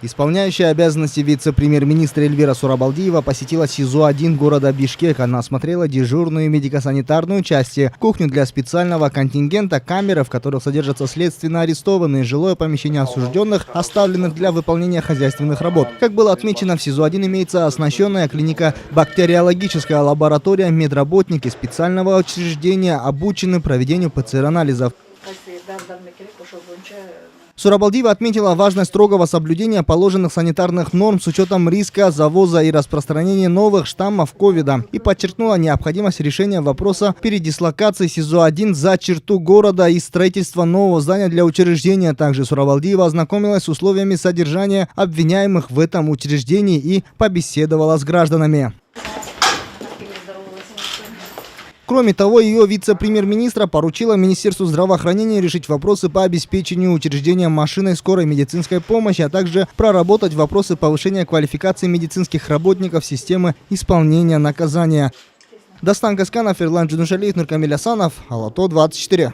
Исполняющая обязанности вице-премьер-министра Эльвира Сурабалдиева посетила СИЗО-1 города Бишкек. Она осмотрела дежурную медико-санитарную части, кухню для специального контингента, камеры, в которых содержатся следственно арестованные, жилое помещение осужденных, оставленных для выполнения хозяйственных работ. Как было отмечено, в СИЗО-1 имеется оснащенная клиника, бактериологическая лаборатория, медработники специального учреждения обучены проведению ПЦР-анализов. Сурабалдиева отметила важность строгого соблюдения положенных санитарных норм с учетом риска завоза и распространения новых штаммов ковида и подчеркнула необходимость решения вопроса передислокации СИЗО-1 за черту города и строительства нового здания для учреждения. Также Сурабалдиева ознакомилась с условиями содержания обвиняемых в этом учреждении и побеседовала с гражданами. Кроме того, ее вице-премьер-министра поручила Министерству здравоохранения решить вопросы по обеспечению учреждения машиной скорой медицинской помощи, а также проработать вопросы повышения квалификации медицинских работников системы исполнения наказания. Дастан Касканов, Ирлан Джунушалиев, Нуркамиль Асанов, Алато 24.